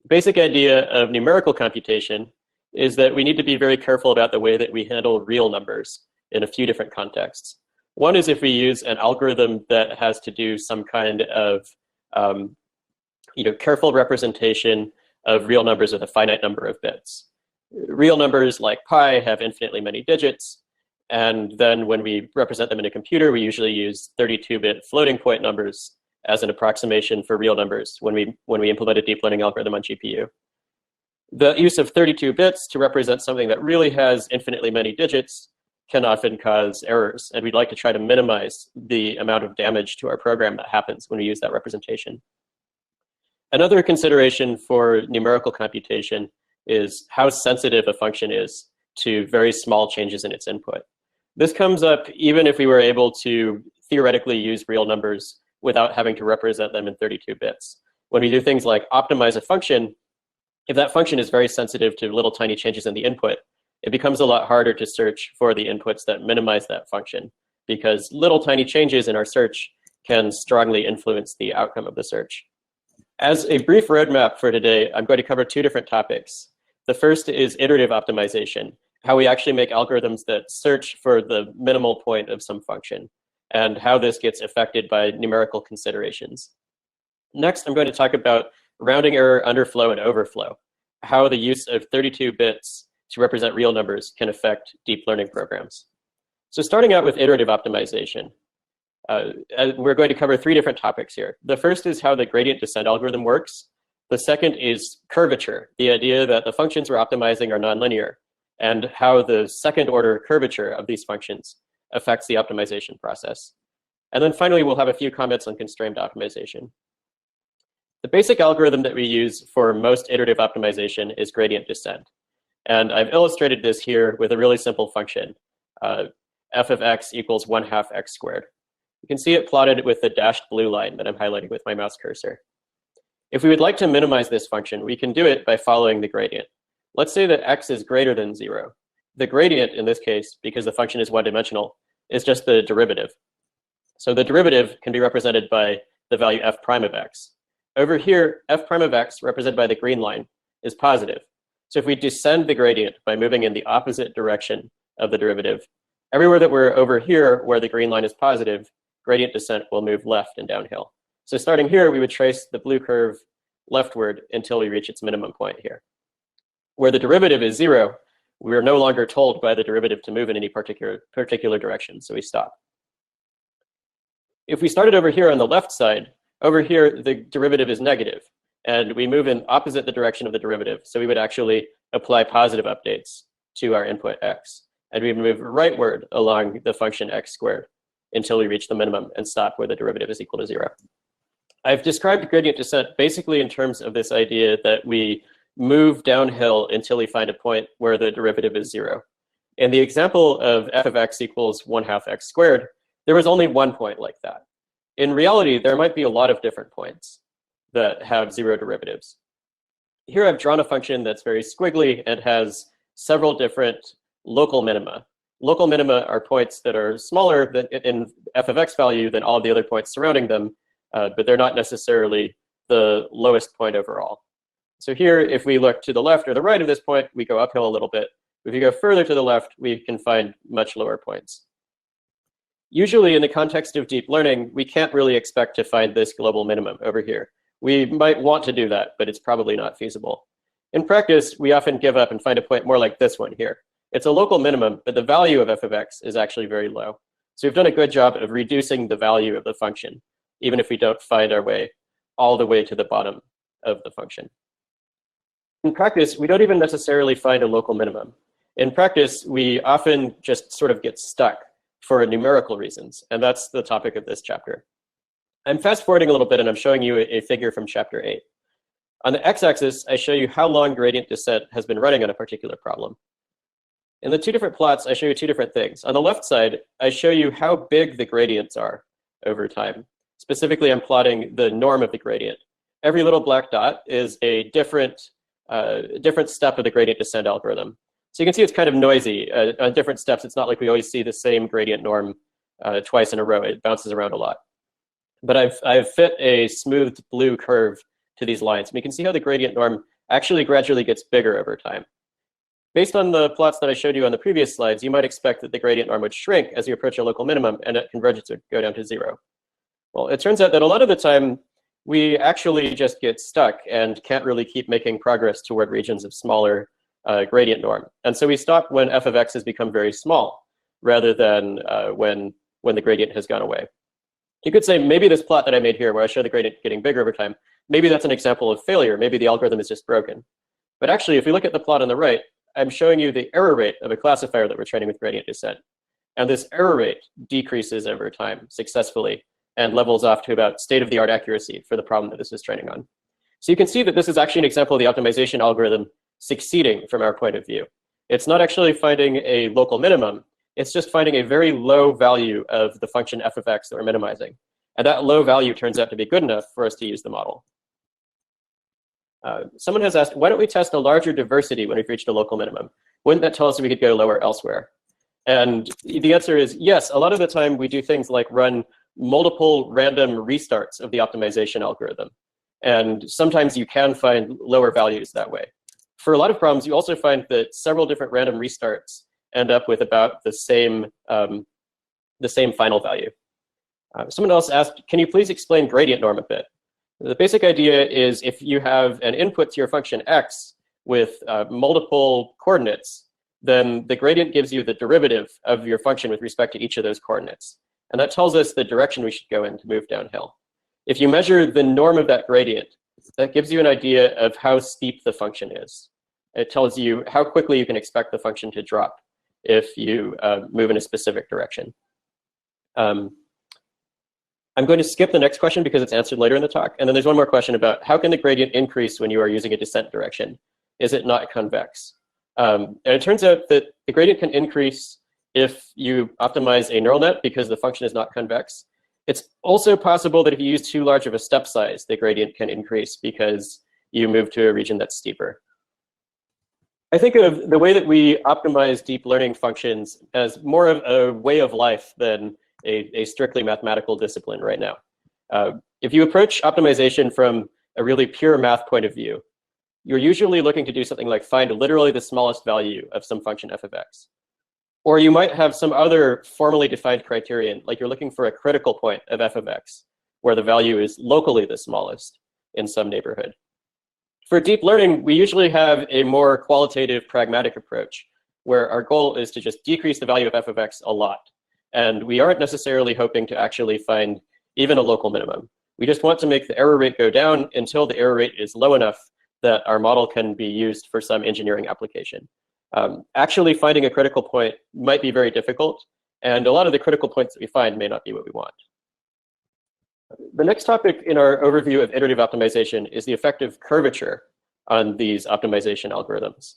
The basic idea of numerical computation is that we need to be very careful about the way that we handle real numbers in a few different contexts. One is if we use an algorithm that has to do some kind of careful representation of real numbers with a finite number of bits. Real numbers like pi have infinitely many digits, and then when we represent them in a computer, we usually use 32-bit floating point numbers as an approximation for real numbers when we implement a deep learning algorithm on GPU. The use of 32 bits to represent something that really has infinitely many digits can often cause errors, and we'd like to try to minimize the amount of damage to our program that happens when we use that representation. Another consideration for numerical computation is how sensitive a function is to very small changes in its input. This comes up even if we were able to theoretically use real numbers without having to represent them in 32 bits. When we do things like optimize a function, if that function is very sensitive to little tiny changes in the input, it becomes a lot harder to search for the inputs that minimize that function, because little tiny changes in our search can strongly influence the outcome of the search. As a brief roadmap for today, I'm going to cover two different topics. The first is iterative optimization, how we actually make algorithms that search for the minimal point of some function, and how this gets affected by numerical considerations. Next, I'm going to talk about rounding error, underflow, and overflow, how the use of 32 bits to represent real numbers can affect deep learning programs. So starting out with iterative optimization, we're going to cover three different topics here. The first is how the gradient descent algorithm works. The second is curvature, the idea that the functions we're optimizing are nonlinear, and how the second order curvature of these functions affects the optimization process. And then finally, we'll have a few comments on constrained optimization. The basic algorithm that we use for most iterative optimization is gradient descent. And I've illustrated this here with a really simple function, f of x equals 1/2 x squared. You can see it plotted with the dashed blue line that I'm highlighting with my mouse cursor. If we would like to minimize this function, we can do it by following the gradient. Let's say that x is greater than 0. The gradient in this case, because the function is one-dimensional, is just the derivative. So the derivative can be represented by the value f prime of x. Over here, f prime of x, represented by the green line, is positive. So if we descend the gradient by moving in the opposite direction of the derivative, everywhere that we're over here where the green line is positive, gradient descent will move left and downhill. So starting here, we would trace the blue curve leftward until we reach its minimum point here. Where the derivative is 0, we are no longer told by the derivative to move in any particular direction, so we stop. If we started over here on the left side, over here the derivative is negative, and we move in opposite the direction of the derivative, so we would actually apply positive updates to our input x, and we move rightward along the function x squared until we reach the minimum and stop where the derivative is equal to 0. I've described gradient descent basically in terms of this idea that we move downhill until we find a point where the derivative is 0. In the example of f of x equals 1/2 x squared, there was only one point like that. In reality, there might be a lot of different points that have 0 derivatives. Here I've drawn a function that's very squiggly and has several different local minima. Local minima are points that are smaller than in f of x value than all of the other points surrounding them, but they're not necessarily the lowest point overall. So here, if we look to the left or the right of this point, we go uphill a little bit. If you go further to the left, we can find much lower points. Usually in the context of deep learning, we can't really expect to find this global minimum over here. We might want to do that, but it's probably not feasible. In practice, we often give up and find a point more like this one here. It's a local minimum, but the value of f of x is actually very low. So we've done a good job of reducing the value of the function, even if we don't find our way all the way to the bottom of the function. In practice, we don't even necessarily find a local minimum. In practice, we often just sort of get stuck for numerical reasons, and that's the topic of this chapter. I'm fast forwarding a little bit, and I'm showing you a figure from chapter 8. On the x-axis, I show you how long gradient descent has been running on a particular problem. In the two different plots, I show you two different things. On the left side, I show you how big the gradients are over time. Specifically, I'm plotting the norm of the gradient. Every little black dot is a different step of the gradient descent algorithm. So you can see it's kind of noisy. On different steps, it's not like we always see the same gradient norm twice in a row. It bounces around a lot. But I've fit a smoothed blue curve to these lines. And you can see how the gradient norm actually gradually gets bigger over time. Based on the plots that I showed you on the previous slides, you might expect that the gradient norm would shrink as you approach a local minimum and that convergence would go down to 0. Well, it turns out that a lot of the time, we actually just get stuck and can't really keep making progress toward regions of smaller gradient norm. And so we stop when f of x has become very small, rather than when the gradient has gone away. You could say maybe this plot that I made here, where I show the gradient getting bigger over time, maybe that's an example of failure. Maybe the algorithm is just broken. But actually, if we look at the plot on the right, I'm showing you the error rate of a classifier that we're training with gradient descent. And this error rate decreases over time successfully and levels off to about state-of-the-art accuracy for the problem that this is training on. So you can see that this is actually an example of the optimization algorithm succeeding from our point of view. It's not actually finding a local minimum. It's just finding a very low value of the function f of x that we're minimizing. And that low value turns out to be good enough for us to use the model. Someone has asked, why don't we test a larger diversity when we've reached a local minimum? Wouldn't that tell us we could go lower elsewhere? And the answer is yes. A lot of the time we do things like run multiple random restarts of the optimization algorithm. And sometimes you can find lower values that way. For a lot of problems, you also find that several different random restarts end up with about the same final value. Someone else asked, can you please explain gradient norm a bit? The basic idea is if you have an input to your function x with multiple coordinates, then the gradient gives you the derivative of your function with respect to each of those coordinates. And that tells us the direction we should go in to move downhill. If you measure the norm of that gradient, that gives you an idea of how steep the function is. It tells you how quickly you can expect the function to drop if you move in a specific direction. I'm going to skip the next question because it's answered later in the talk. And then there's one more question about how can the gradient increase when you are using a descent direction? Is it not convex? And it turns out that the gradient can increase if you optimize a neural net because the function is not convex. It's also possible that if you use too large of a step size, the gradient can increase because you move to a region that's steeper. I think of the way that we optimize deep learning functions as more of a way of life than a strictly mathematical discipline right now. If you approach optimization from a really pure math point of view, you're usually looking to do something like find literally the smallest value of some function f of x. Or you might have some other formally defined criterion, like you're looking for a critical point of f of x, where the value is locally the smallest in some neighborhood. For deep learning, we usually have a more qualitative, pragmatic approach, where our goal is to just decrease the value of f of x a lot. And we aren't necessarily hoping to actually find even a local minimum. We just want to make the error rate go down until the error rate is low enough that our model can be used for some engineering application. Actually finding a critical point might be very difficult, and a lot of the critical points that we find may not be what we want. The next topic in our overview of iterative optimization is the effect of curvature on these optimization algorithms.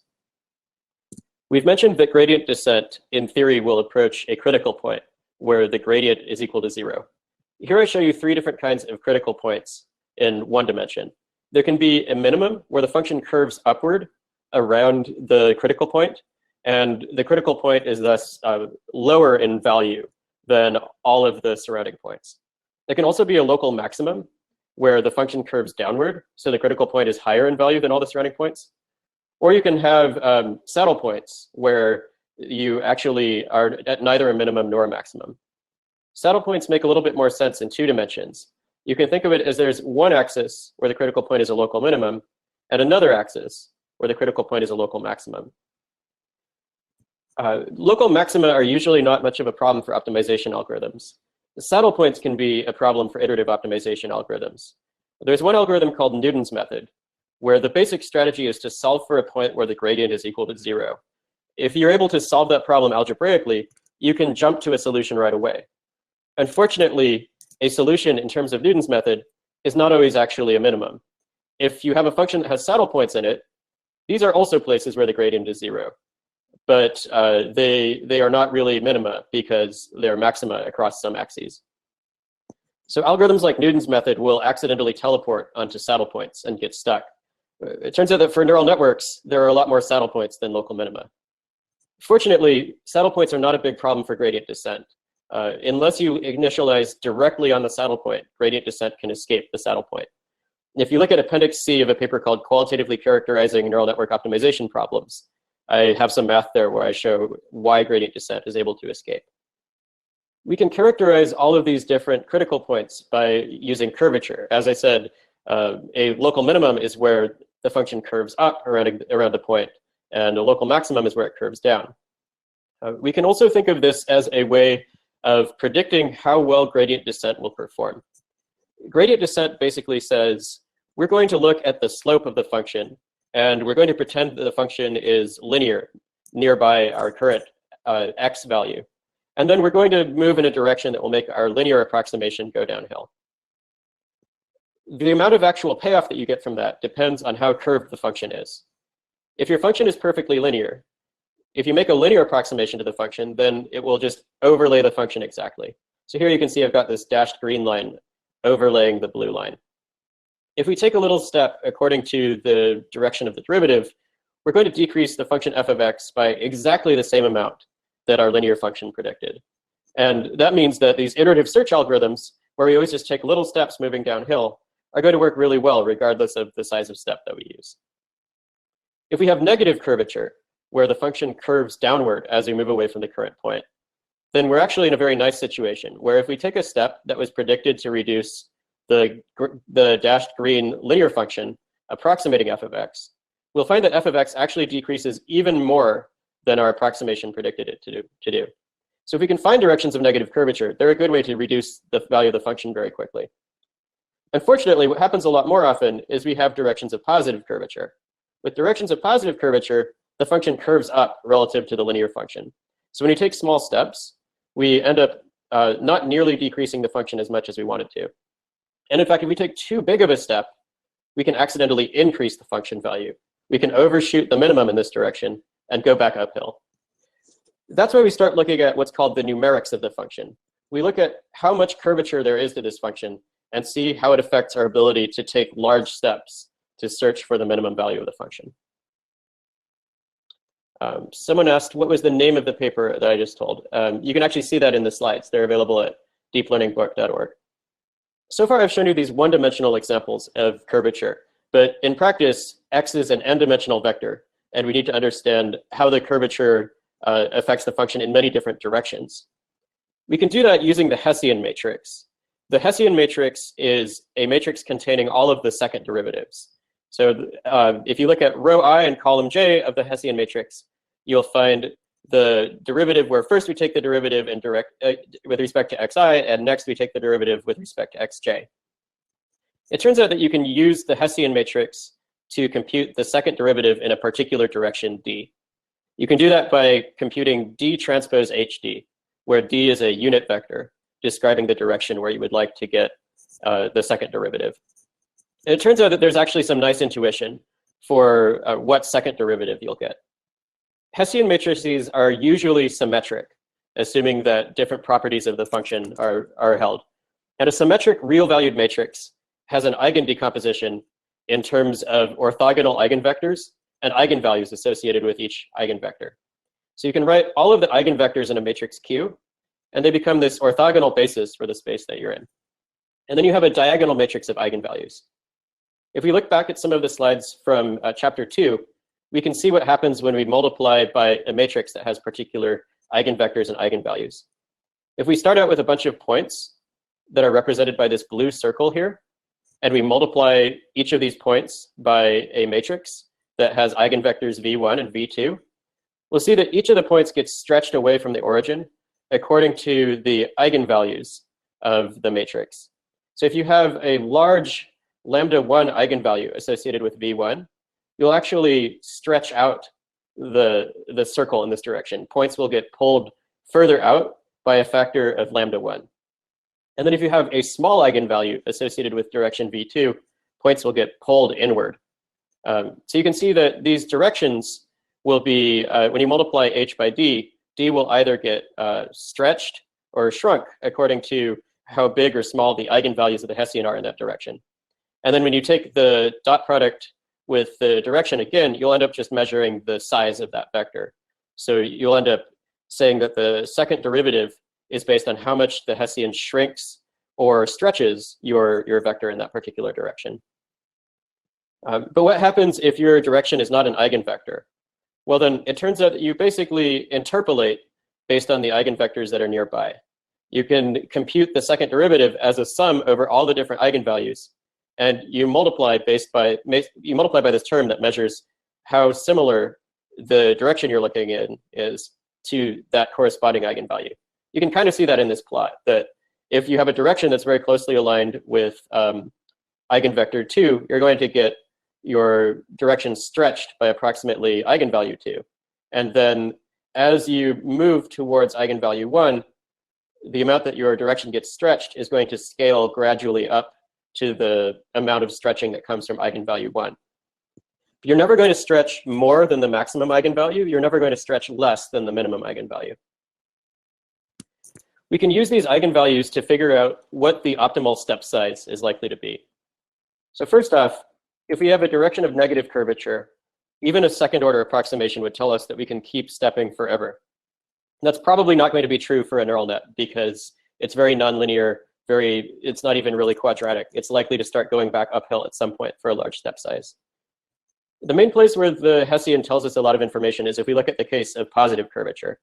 We've mentioned that gradient descent, in theory, will approach a critical point where the gradient is equal to 0. Here I show you 3 different kinds of critical points in one dimension. There can be a minimum where the function curves upward around the critical point, and the critical point is thus lower in value than all of the surrounding points. There can also be a local maximum where the function curves downward, so the critical point is higher in value than all the surrounding points. Or you can have saddle points where you actually are at neither a minimum nor a maximum. Saddle points make a little bit more sense in 2 dimensions. You can think of it as there's one axis where the critical point is a local minimum, and another axis where the critical point is a local maximum. Local maxima are usually not much of a problem for optimization algorithms. The saddle points can be a problem for iterative optimization algorithms. There's one algorithm called Newton's method, where the basic strategy is to solve for a point where the gradient is equal to 0. If you're able to solve that problem algebraically, you can jump to a solution right away. Unfortunately, a solution in terms of Newton's method is not always actually a minimum. If you have a function that has saddle points in it, these are also places where the gradient is 0. But they are not really minima because they're maxima across some axes. So algorithms like Newton's method will accidentally teleport onto saddle points and get stuck. It turns out that for neural networks, there are a lot more saddle points than local minima. Fortunately, saddle points are not a big problem for gradient descent. Unless you initialize directly on the saddle point, gradient descent can escape the saddle point. If you look at Appendix C of a paper called Qualitatively Characterizing Neural Network Optimization Problems, I have some math there where I show why gradient descent is able to escape. We can characterize all of these different critical points by using curvature. As I said, a local minimum is where the function curves up around the point, and a local maximum is where it curves down. We can also think of this as a way of predicting how well gradient descent will perform. Gradient descent basically says, we're going to look at the slope of the function, and we're going to pretend that the function is linear nearby our current x value. And then we're going to move in a direction that will make our linear approximation go downhill. The amount of actual payoff that you get from that depends on how curved the function is. If your function is perfectly linear, if you make a linear approximation to the function, then it will just overlay the function exactly. So here you can see I've got this dashed green line overlaying the blue line. If we take a little step according to the direction of the derivative, we're going to decrease the function f of x by exactly the same amount that our linear function predicted. And that means that these iterative search algorithms, where we always just take little steps moving downhill, are going to work really well regardless of the size of step that we use. If we have negative curvature, where the function curves downward as we move away from the current point, then we're actually in a very nice situation where if we take a step that was predicted to reduce the dashed green linear function approximating f of x, we'll find that f of x actually decreases even more than our approximation predicted it to do. So if we can find directions of negative curvature, they're a good way to reduce the value of the function very quickly. Unfortunately, what happens a lot more often is we have directions of positive curvature. With directions of positive curvature, the function curves up relative to the linear function. So when you take small steps, we end up not nearly decreasing the function as much as we wanted to. And in fact, if we take too big of a step, we can accidentally increase the function value. We can overshoot the minimum in this direction and go back uphill. That's why we start looking at what's called the numerics of the function. We look at how much curvature there is to this function and see how it affects our ability to take large steps to search for the minimum value of the function. Someone asked, what was the name of the paper that I just told? You can actually see that in the slides. They're available at deeplearningbook.org. So far, I've shown you these one-dimensional examples of curvature, but in practice, x is an n-dimensional vector, and we need to understand how the curvature affects the function in many different directions. We can do that using the Hessian matrix. The Hessian matrix is a matrix containing all of the second derivatives. So if you look at row I and column j of the Hessian matrix, you'll find the derivative where first we take the derivative in with respect to xi, and next we take the derivative with respect to xj. It turns out that you can use the Hessian matrix to compute the second derivative in a particular direction, d. You can do that by computing d transpose hd, where d is a unit vector describing the direction where you would like to get the second derivative. And it turns out that there's actually some nice intuition for what second derivative you'll get. Hessian matrices are usually symmetric, assuming that different properties of the function are held. And a symmetric real-valued matrix has an eigendecomposition in terms of orthogonal eigenvectors and eigenvalues associated with each eigenvector. So you can write all of the eigenvectors in a matrix Q, and they become this orthogonal basis for the space that you're in. And then you have a diagonal matrix of eigenvalues. If we look back at some of the slides from chapter 2, we can see what happens when we multiply by a matrix that has particular eigenvectors and eigenvalues. If we start out with a bunch of points that are represented by this blue circle here, and we multiply each of these points by a matrix that has eigenvectors v1 and v2, we'll see that each of the points gets stretched away from the origin according to the eigenvalues of the matrix. So if you have a large lambda1 eigenvalue associated with v1, you'll actually stretch out the circle in this direction. Points will get pulled further out by a factor of lambda1. And then if you have a small eigenvalue associated with direction v2, points will get pulled inward. So you can see that these directions will be, when you multiply h by d, d will either get stretched or shrunk according to how big or small the eigenvalues of the Hessian are in that direction. And then when you take the dot product with the direction again, you'll end up just measuring the size of that vector. So you'll end up saying that the second derivative is based on how much the Hessian shrinks or stretches your vector in that particular direction. But what happens if your direction is not an eigenvector? Well, then it turns out that you basically interpolate based on the eigenvectors that are nearby. You can compute the second derivative as a sum over all the different eigenvalues, and you multiply by this term that measures how similar the direction you're looking in is to that corresponding eigenvalue. You can kind of see that in this plot, that if you have a direction that's very closely aligned with eigenvector 2, you're going to get your direction stretched by approximately eigenvalue 2. And then as you move towards eigenvalue 1, the amount that your direction gets stretched is going to scale gradually up to the amount of stretching that comes from eigenvalue 1. You're never going to stretch more than the maximum eigenvalue. You're never going to stretch less than the minimum eigenvalue. We can use these eigenvalues to figure out what the optimal step size is likely to be. So first off, if we have a direction of negative curvature, even a second order approximation would tell us that we can keep stepping forever. And that's probably not going to be true for a neural net because it's very nonlinear, it's not even really quadratic. It's likely to start going back uphill at some point for a large step size. The main place where the Hessian tells us a lot of information is if we look at the case of positive curvature.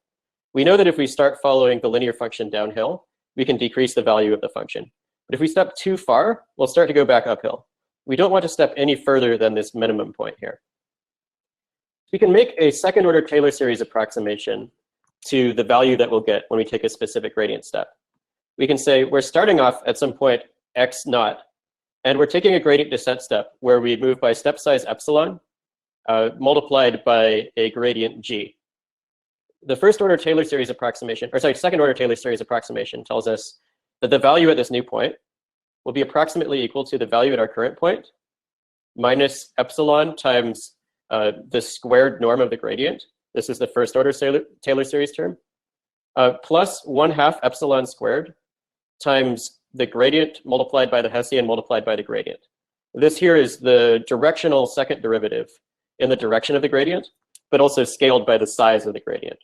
We know that if we start following the linear function downhill, we can decrease the value of the function. But if we step too far, we'll start to go back uphill. We don't want to step any further than this minimum point here. We can make a second order Taylor series approximation to the value that we'll get when we take a specific gradient step. We can say we're starting off at some point x naught, and we're taking a gradient descent step where we move by step size epsilon multiplied by a gradient g. The first order Taylor series approximation, or sorry, second order Taylor series approximation tells us that the value at this new point will be approximately equal to the value at our current point minus epsilon times the squared norm of the gradient. This is the first order Taylor series term, plus 1/2 epsilon squared times the gradient multiplied by the Hessian multiplied by the gradient. This here is the directional second derivative in the direction of the gradient, but also scaled by the size of the gradient.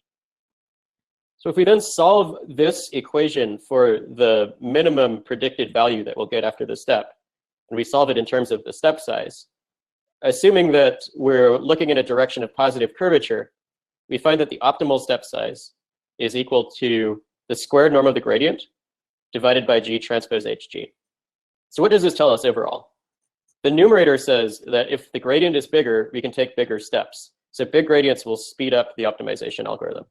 So if we then solve this equation for the minimum predicted value that we'll get after the step, and we solve it in terms of the step size, assuming that we're looking in a direction of positive curvature, we find that the optimal step size is equal to the squared norm of the gradient divided by G transpose HG. So what does this tell us overall? The numerator says that if the gradient is bigger, we can take bigger steps. So big gradients will speed up the optimization algorithm.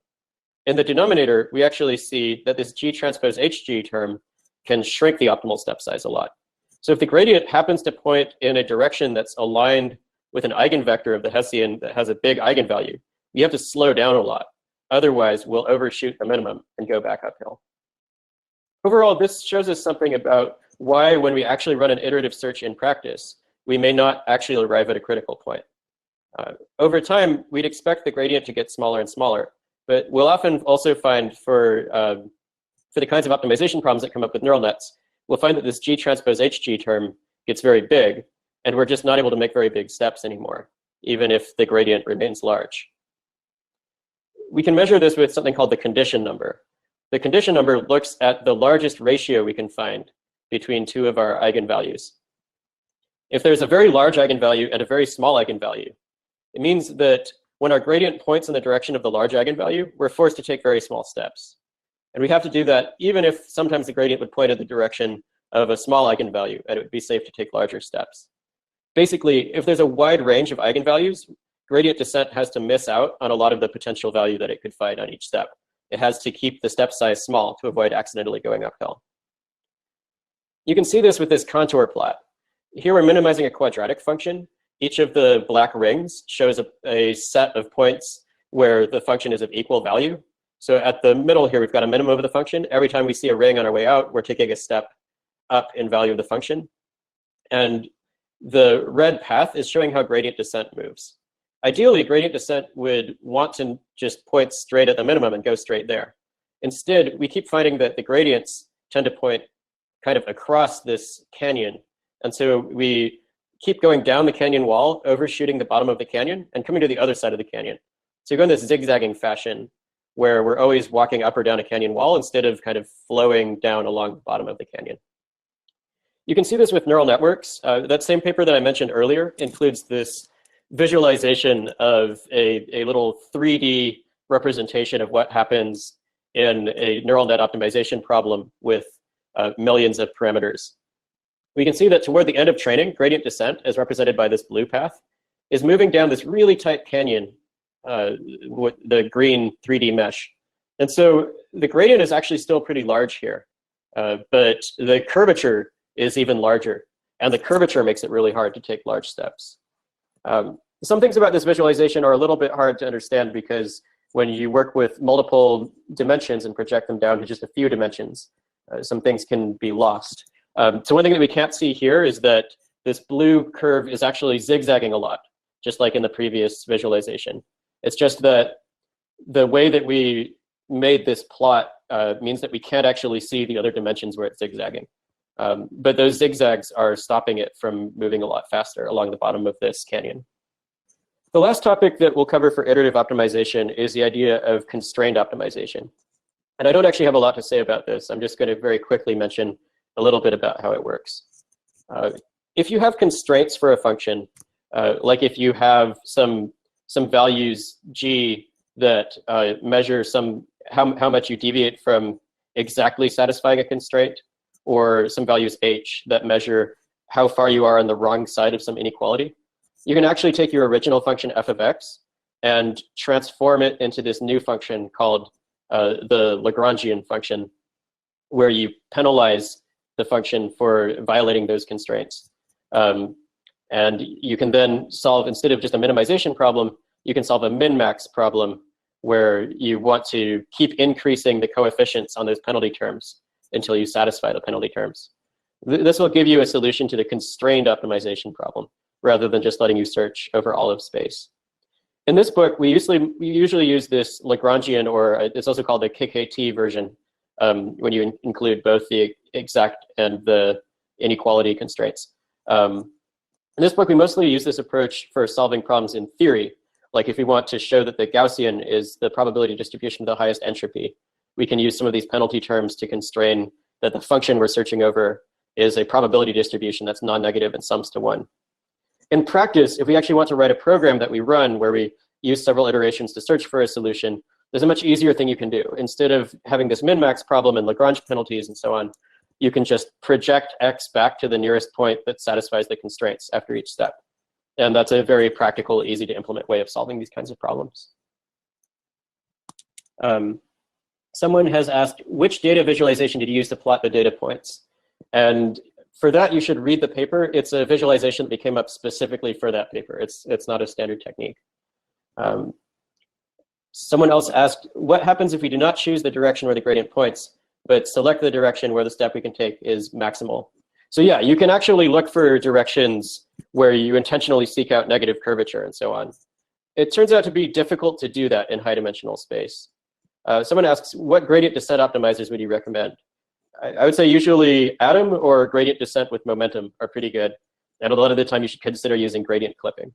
In the denominator, we actually see that this G transpose HG term can shrink the optimal step size a lot. So if the gradient happens to point in a direction that's aligned with an eigenvector of the Hessian that has a big eigenvalue, we have to slow down a lot. Otherwise, we'll overshoot the minimum and go back uphill. Overall, this shows us something about why when we actually run an iterative search in practice, we may not actually arrive at a critical point. Over time, we'd expect the gradient to get smaller and smaller, but we'll often also find for the kinds of optimization problems that come up with neural nets, we'll find that this G transpose HG term gets very big, and we're just not able to make very big steps anymore, even if the gradient remains large. We can measure this with something called the condition number. The condition number looks at the largest ratio we can find between two of our eigenvalues. If there's a very large eigenvalue and a very small eigenvalue, it means that when our gradient points in the direction of the large eigenvalue, we're forced to take very small steps. And we have to do that even if sometimes the gradient would point in the direction of a small eigenvalue, and it would be safe to take larger steps. Basically, if there's a wide range of eigenvalues, gradient descent has to miss out on a lot of the potential value that it could find on each step. It has to keep the step size small to avoid accidentally going uphill. You can see this with this contour plot. Here we're minimizing a quadratic function. Each of the black rings shows a set of points where the function is of equal value. So at the middle here, we've got a minimum of the function. Every time we see a ring on our way out, we're taking a step up in value of the function. And the red path is showing how gradient descent moves. Ideally, gradient descent would want to just point straight at the minimum and go straight there. Instead, we keep finding that the gradients tend to point kind of across this canyon. And so we keep going down the canyon wall, overshooting the bottom of the canyon, and coming to the other side of the canyon. So we go in this zigzagging fashion where we're always walking up or down a canyon wall instead of kind of flowing down along the bottom of the canyon. You can see this with neural networks. That same paper that I mentioned earlier includes this visualization of a little 3D representation of what happens in a neural net optimization problem with millions of parameters. We can see that toward the end of training, gradient descent, as represented by this blue path, is moving down this really tight canyon with the green 3D mesh. And so the gradient is actually still pretty large here, but the curvature is even larger. And the curvature makes it really hard to take large steps. Some things about this visualization are a little bit hard to understand because when you work with multiple dimensions and project them down to just a few dimensions, some things can be lost. So one thing that we can't see here is that this blue curve is actually zigzagging a lot, just like in the previous visualization. It's just that the way that we made this plot means that we can't actually see the other dimensions where it's zigzagging. But those zigzags are stopping it from moving a lot faster along the bottom of this canyon. The last topic that we'll cover for iterative optimization is the idea of constrained optimization. And I don't actually have a lot to say about this. I'm just going to very quickly mention a little bit about how it works. If you have constraints for a function, like if you have some values g that measure how much you deviate from exactly satisfying a constraint, or some values h that measure how far you are on the wrong side of some inequality, you can actually take your original function f of x and transform it into this new function called the Lagrangian function, where you penalize the function for violating those constraints. And you can then solve, instead of just a minimization problem, you can solve a min-max problem where you want to keep increasing the coefficients on those penalty terms until you satisfy the penalty terms. This will give you a solution to the constrained optimization problem, rather than just letting you search over all of space. In this book, we usually use this Lagrangian, or it's also called the KKT version, when you include both the exact and the inequality constraints. In this book, we mostly use this approach for solving problems in theory. Like if we want to show that the Gaussian is the probability distribution of the highest entropy, we can use some of these penalty terms to constrain that the function we're searching over is a probability distribution that's non-negative and sums to 1. In practice, if we actually want to write a program that we run where we use several iterations to search for a solution, there's a much easier thing you can do. Instead of having this min-max problem and Lagrange penalties and so on, you can just project x back to the nearest point that satisfies the constraints after each step. And that's a very practical, easy to implement way of solving these kinds of problems. Someone has asked, which data visualization did you use to plot the data points? And for that, you should read the paper. It's a visualization that came up specifically for that paper. It's not a standard technique. Someone else asked, what happens if we do not choose the direction where the gradient points, but select the direction where the step we can take is maximal? So yeah, you can actually look for directions where you intentionally seek out negative curvature and so on. It turns out to be difficult to do that in high-dimensional space. Someone asks, what gradient descent optimizers would you recommend? I would say usually atom or gradient descent with momentum are pretty good. And a lot of the time you should consider using gradient clipping.